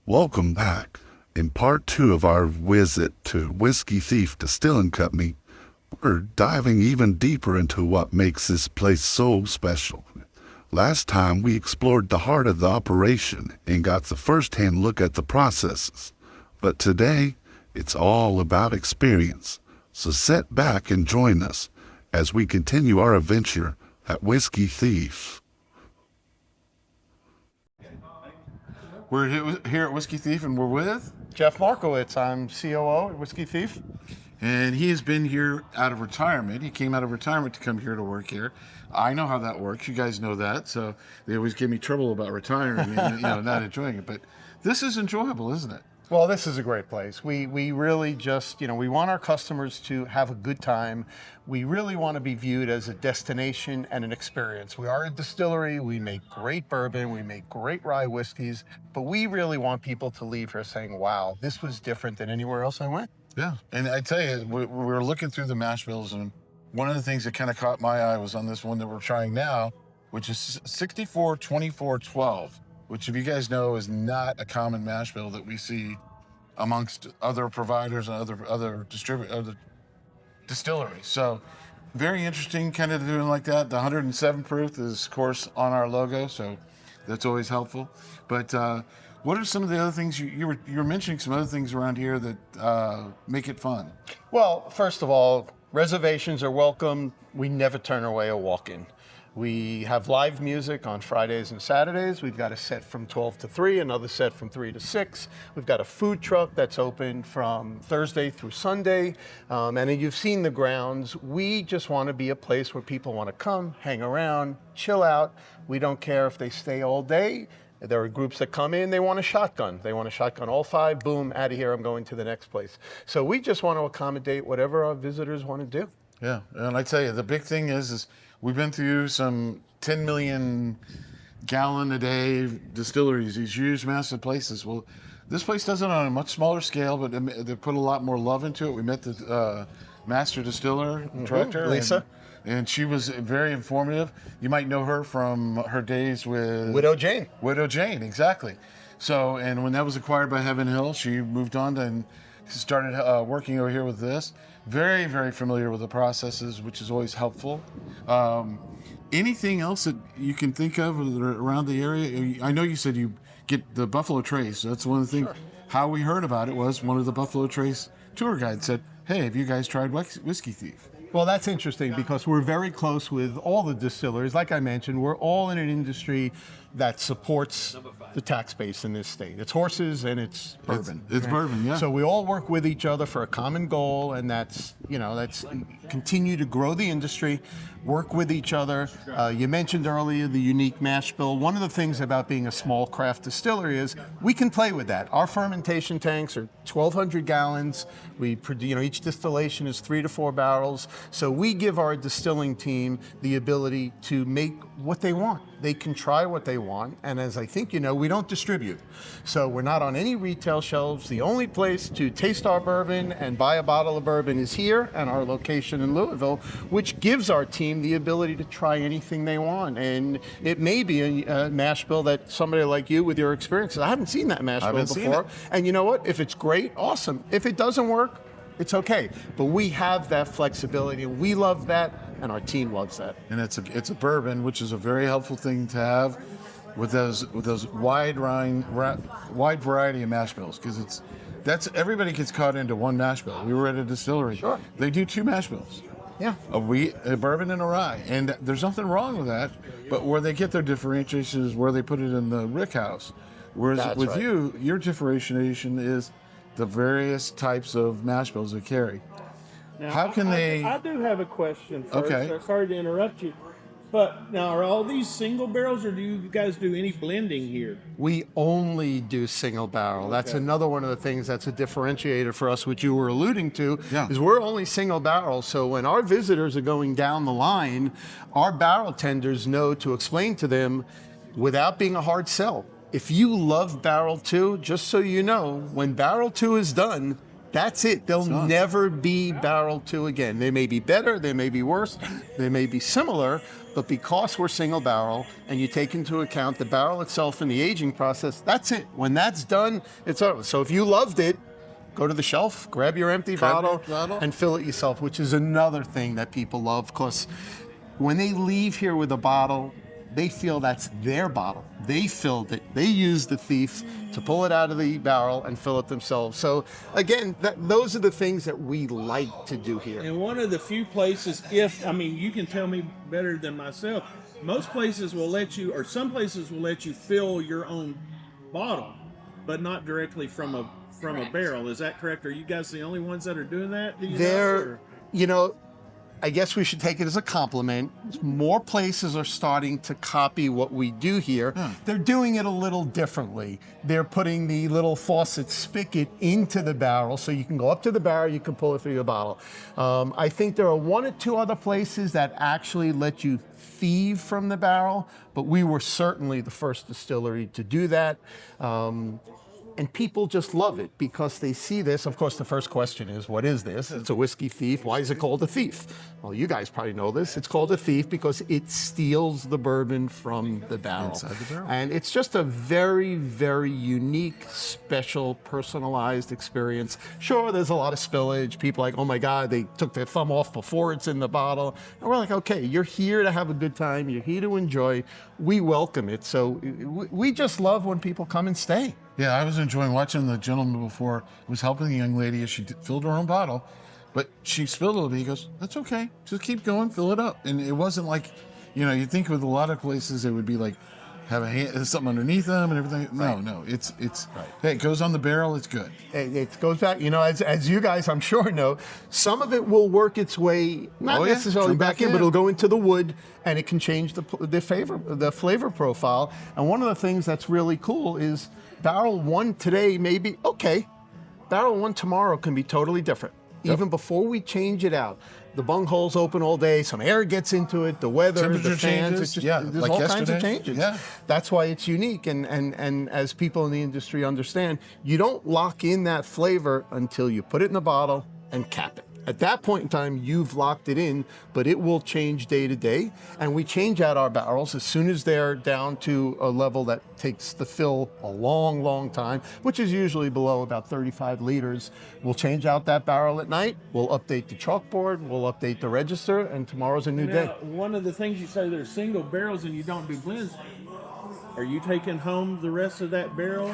Welcome back. In part 2 of our visit to Whiskey Thief Distilling Company, we're diving even deeper into what makes this place so special. Last time we explored the heart of the operation and got the first-hand look at the processes. But today, it's all about experience. So sit back and join us as we continue our adventure at Whiskey Thief. We're here at Whiskey Thief, and we're with? Jeff Markowitz. I'm COO at Whiskey Thief. And he has been here out of retirement. He came out of retirement to come here to work here. I know how that works. You guys know that. So they always give me trouble about retiring and not enjoying it. But this is enjoyable, isn't it? Well, this is a great place. We really just, we want our customers to have a good time. We really want to be viewed as a destination and an experience. We are a distillery. We make great bourbon. We make great rye whiskeys. But we really want people to leave here saying, wow, this was different than anywhere else I went. Yeah. And I tell you, we were looking through the mash bills, and one of the things that kind of caught my eye was on this one that we're trying now, which is 64-24-12. Which, if you guys know, is not a common mash bill that we see amongst other providers and other distilleries. So very interesting kind of doing like that. The 107 proof is, of course, on our logo, so that's always helpful. But what are some of the other things you were mentioning? Some other things around here that make it fun. Well, first of all, reservations are welcome. We never turn away a walk-in. We have live music on Fridays and Saturdays. We've got a set from 12 to 3, another set from 3 to 6. We've got a food truck that's open from Thursday through Sunday. And then you've seen the grounds. We just want to be a place where people want to come, hang around, chill out. We don't care if they stay all day. There are groups that come in, they want a shotgun. They want a shotgun all 5, boom, out of here, I'm going to the next place. So we just want to accommodate whatever our visitors want to do. Yeah, and I tell you, the big thing is we've been through some 10 million gallon a day distilleries, these huge, massive places. Well, this place does it on a much smaller scale, but they put a lot more love into it. We met the master distiller director, Lisa. And she was very informative. You might know her from her days with Widow Jane. Widow Jane, exactly. So, and when that was acquired by Heaven Hill, she moved on and started working over here with this. Very, very familiar with the processes, which is always helpful. Anything else that you can think of around the area? I know you said you get the Buffalo Trace. That's one of the things. Sure. How we heard about it was one of the Buffalo Trace tour guides said, hey, have you guys tried Whiskey Thief? Well, that's interesting because we're very close with all the distillers. Like I mentioned, we're all in an industry that supports the tax base in this state. It's horses and it's bourbon. It's bourbon, yeah. So we all work with each other for a common goal, and that's continue to grow the industry, work with each other. You mentioned earlier the unique mash bill. One of the things about being a small craft distillery is we can play with that. Our fermentation tanks are 1,200 gallons. We, each distillation is 3 to 4 barrels. So we give our distilling team the ability to make what they want. They can try what they want, and as I think you know, we don't distribute. So we're not on any retail shelves. The only place to taste our bourbon and buy a bottle of bourbon is here and our location in Louisville, which gives our team the ability to try anything they want. And it may be a mash bill that somebody like you with your experiences, I haven't seen that mash bill before. And you know what? If it's great, awesome. If it doesn't work, it's okay. But we have that flexibility, and we love that, and our team loves that. And it's a bourbon, which is a very helpful thing to have with those wide variety of mash bills, because everybody gets caught into one mash bill. We were at a distillery. Sure. They do 2 mash bills. Yeah. A bourbon and a rye, and there's nothing wrong with that. But where they get their differentiation is where they put it in the rickhouse. Whereas That's with right. you, your differentiation is the various types of mash bills they carry. Now, How can they? I do have a question first. Okay. Sorry to interrupt you. But now, are all these single barrels, or do you guys do any blending here? We only do single barrel. That's another one of the things that's a differentiator for us, which you were alluding to, is we're only single barrel. So when our visitors are going down the line, our barrel tenders know to explain to them without being a hard sell. If you love barrel 2, just so you know, when barrel 2 is done, That's it. They'll never be barrel 2 again. They may be better, they may be worse, they may be similar, but because we're single barrel and you take into account the barrel itself and the aging process, that's it. When that's done, it's over. So if you loved it, go to the shelf, grab your empty bottle, and fill it yourself, which is another thing that people love, because when they leave here with a bottle, they feel that's their bottle. They filled it. They used the thief to pull it out of the barrel and fill it themselves. So again, those are the things that we like to do here. And one of the few places, you can tell me better than myself, most places will let you, or some places will let you fill your own bottle, but not directly from a barrel. Is that correct? Are you guys the only ones that are doing that? I guess we should take it as a compliment. More places are starting to copy what we do here. They're doing it a little differently. They're putting the little faucet spigot into the barrel, so you can go up to the barrel, you can pull it through your bottle. I think there are 1 or 2 other places that actually let you thieve from the barrel, but we were certainly the first distillery to do that. And people just love it because they see this. Of course, the first question is, what is this? It's a whiskey thief. Why is it called a thief? Well, you guys probably know this. It's called a thief because it steals the bourbon from the barrel. Inside the barrel. And it's just a very, very unique, special, personalized experience. Sure, there's a lot of spillage. People are like, oh my God, they took their thumb off before it's in the bottle. And we're like, okay, you're here to have a good time. You're here to enjoy. We welcome it. So we just love when people come and stay. Yeah, I was enjoying watching the gentleman before was helping the young lady as she filled her own bottle, but she spilled a little bit. He goes, "That's okay, just keep going, fill it up." And it wasn't like, you think with a lot of places it would be like have something underneath them and everything. No, it's hey, it goes on the barrel. It's good. It goes back. As you guys I'm sure know, some of it will work its way not necessarily back in, but it'll go into the wood and it can change the flavor profile. And one of the things that's really cool is barrel 1 today may be okay. Barrel 1 tomorrow can be totally different. Yep. Even before we change it out, the bunghole's open all day, some air gets into it, the weather, the fans, changes. There's Like all yesterday. kinds of changes. Yeah. That's why it's unique. And as people in the industry understand, you don't lock in that flavor until you put it in a bottle and cap it. At that point in time, you've locked it in, but it will change day to day. And we change out our barrels as soon as they're down to a level that takes the fill a long, long time, which is usually below about 35 liters. We'll change out that barrel at night. We'll update the chalkboard. We'll update the register, and tomorrow's a new day. One of the things you say, there's single barrels and you don't do blends. Are you taking home the rest of that barrel?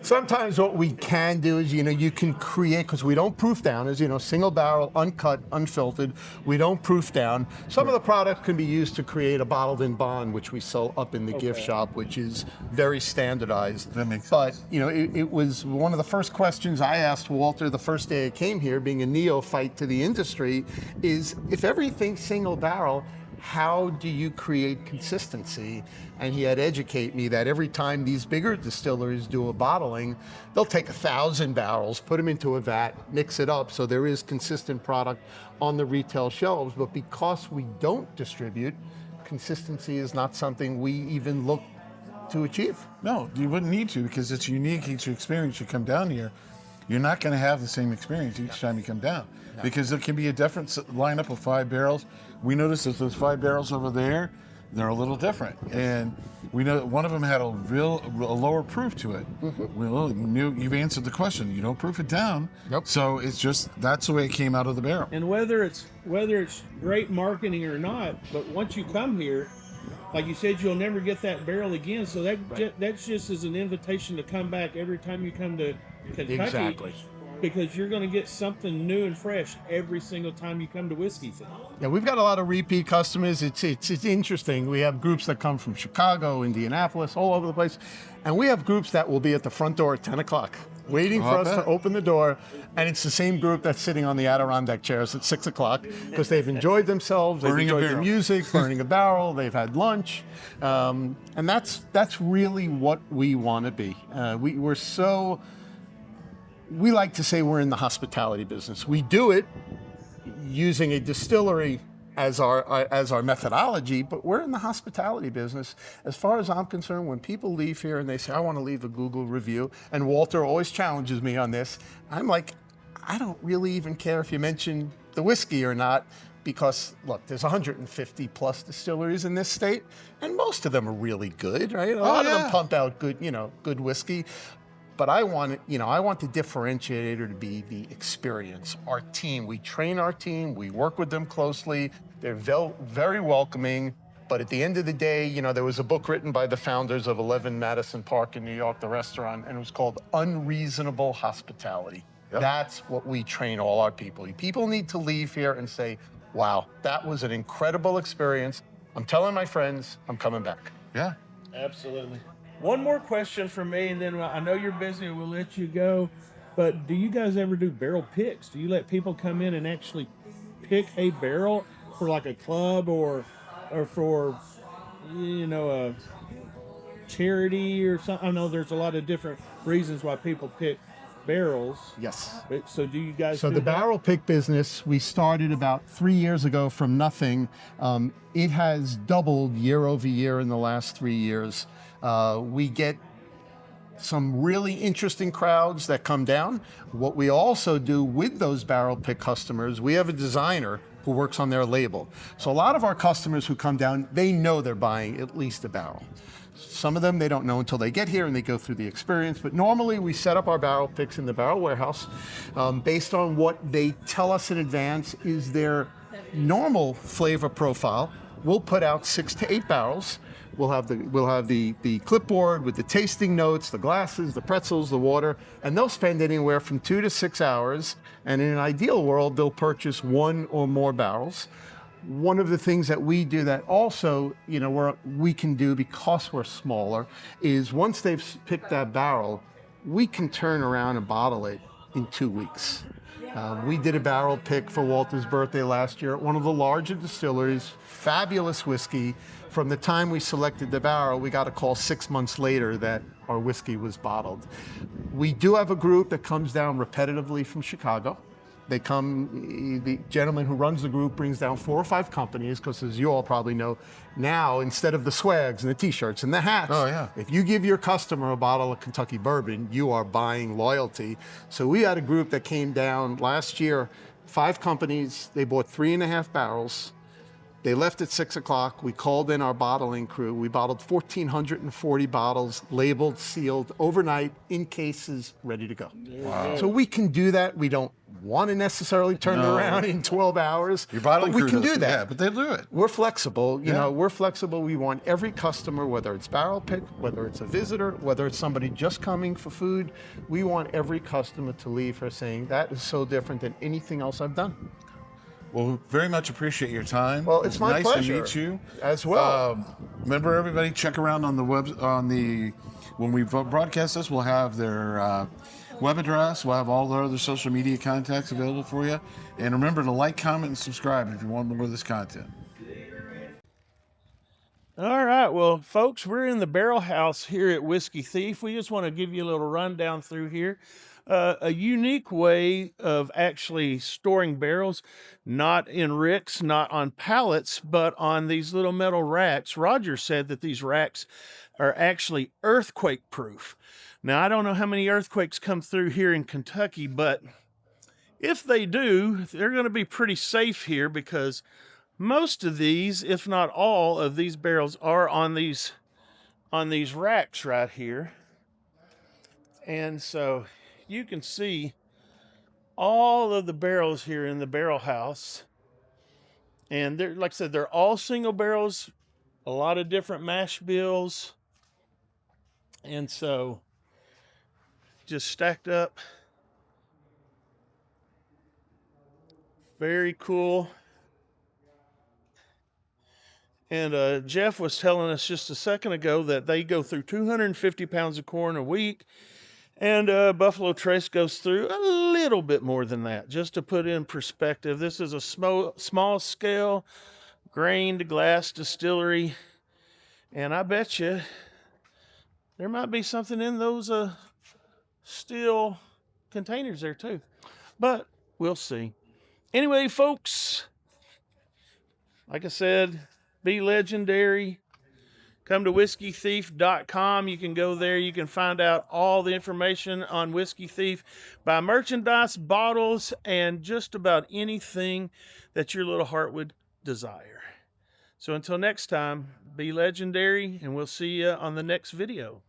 Sometimes what we can do is, you can create, because we don't proof down, as single barrel, uncut, unfiltered. We don't proof down. Some of the product can be used to create a bottled in bond, which we sell up in the gift shop, which is very standardized. That makes sense. sense. But, it was one of the first questions I asked Walter the first day I came here, being a neophyte to the industry, is if everything's single barrel, how do you create consistency? And he had to educate me that every time these bigger distilleries do a bottling, they'll take 1,000 barrels, put them into a vat, mix it up, so there is consistent product on the retail shelves. But because we don't distribute, consistency is not something we even look to achieve. No, you wouldn't need to, because it's unique each experience. You come down here, you're not going to have the same experience each time you come down, because there can be a different lineup of 5 barrels. We noticed that those 5 barrels over there, they're a little different, and we know one of them had a lower proof to it. You've answered the question. You don't proof it down. Yep. So it's just that's the way it came out of the barrel. And whether it's great marketing or not, but once you come here, like you said, you'll never get that barrel again. So that's just as an invitation to come back every time you come to Kentucky. Exactly. Because you're going to get something new and fresh every single time you come to Whiskey Thief. Yeah, we've got a lot of repeat customers. It's interesting. We have groups that come from Chicago, Indianapolis, all over the place. And we have groups that will be at the front door at 10 o'clock, waiting for us to open the door. And it's the same group that's sitting on the Adirondack chairs at 6 o'clock because they've enjoyed themselves, they've enjoyed the music, burning a barrel, they've had lunch. And that's really what we want to be. We like to say we're in the hospitality business. We do it using a distillery as our methodology, but we're in the hospitality business. As far as I'm concerned, when people leave here and they say, I want to leave a Google review, and Walter always challenges me on this, I'm like, I don't really even care if you mention the whiskey or not, because look, there's 150 plus distilleries in this state, and most of them are really good, right? A lot of them pump out good, good whiskey. But I want it, I want the differentiator to be the experience. Our team, we train our team, we work with them closely. They're very welcoming. But at the end of the day, there was a book written by the founders of 11 Madison Park in New York, the restaurant, and it was called Unreasonable Hospitality. Yep. That's what we train all our people. People need to leave here and say, wow, that was an incredible experience. I'm telling my friends, I'm coming back. Yeah. Absolutely. One more question from me, and then I know you're busy, we'll let you go. But do you guys ever do barrel picks? Do you let people come in and actually pick a barrel for like a club or for, a charity or something? I know there's a lot of different reasons why people pick barrels. Yes. So do you guys So do the that? barrel pick business, we started about 3 years ago from nothing. It has doubled year over year in the last 3 years. We get some really interesting crowds that come down. What we also do with those barrel pick customers, we have a designer who works on their label. So a lot of our customers who come down, they know they're buying at least a barrel. Some of them, they don't know until they get here and they go through the experience. But normally we set up our barrel picks in the barrel warehouse based on what they tell us in advance is their normal flavor profile. We'll put out 6 to 8 barrels. We'll have the clipboard with the tasting notes, the glasses, the pretzels, the water, and they'll spend anywhere from 2 to 6 hours. And in an ideal world, they'll purchase 1 or more barrels. One of the things that we do that also, we can do because we're smaller is once they've picked that barrel, we can turn around and bottle it in 2 weeks. We did a barrel pick for Walter's birthday last year at one of the larger distilleries, fabulous whiskey. From the time we selected the barrel, we got a call 6 months later that our whiskey was bottled. We do have a group that comes down repetitively from Chicago. They come, the gentleman who runs the group brings down 4 or 5 companies, because as you all probably know, now instead of the swags and the t-shirts and the hats, if you give your customer a bottle of Kentucky bourbon, you are buying loyalty. So we had a group that came down last year, 5 companies, they bought 3.5 barrels. They left at 6 o'clock. We called in our bottling crew. We bottled 1,440 bottles, labeled, sealed, overnight, in cases, ready to go. Wow. So we can do that. We don't want to necessarily turn it around in 12 hours. Your bottling but we crew can do that. Yeah, but they do it. We're flexible. We're flexible. We want every customer, whether it's barrel pick, whether it's a visitor, whether it's somebody just coming for food, we want every customer to leave here saying, that is so different than anything else I've done. Well, very much appreciate your time. Well, it's my nice pleasure. Nice to meet you As well. Remember, everybody, check around on the web when we broadcast this. We'll have their web address. We'll have all their other social media contacts available for you. And remember to like, comment, and subscribe if you want more of this content. All right, well, folks, we're in the barrel house here at Whiskey Thief. We just want to give you a little rundown through here. A unique way of actually storing barrels, not in ricks, not on pallets, but on these little metal racks. Roger said that these racks are actually earthquake proof. Now, I don't know how many earthquakes come through here in Kentucky, but if they do, they're going to be pretty safe here, because most of these, if not all of these barrels, are on these racks right here. And so you can see all of the barrels here in the barrel house. And they're, like I said, they're all single barrels, a lot of different mash bills. And so just stacked up. Very cool. And Jeff was telling us just a second ago that they go through 250 pounds of corn a week. And Buffalo Trace goes through a little bit more than that. Just to put in perspective, this is a small scale grain to glass distillery. And I bet you there might be something in those steel containers there too. But we'll see. Anyway, folks, like I said, be legendary. Come to whiskeythief.com. You can go there. You can find out all the information on Whiskey Thief, buy merchandise, bottles, and just about anything that your little heart would desire. So until next time, be legendary, and we'll see you on the next video.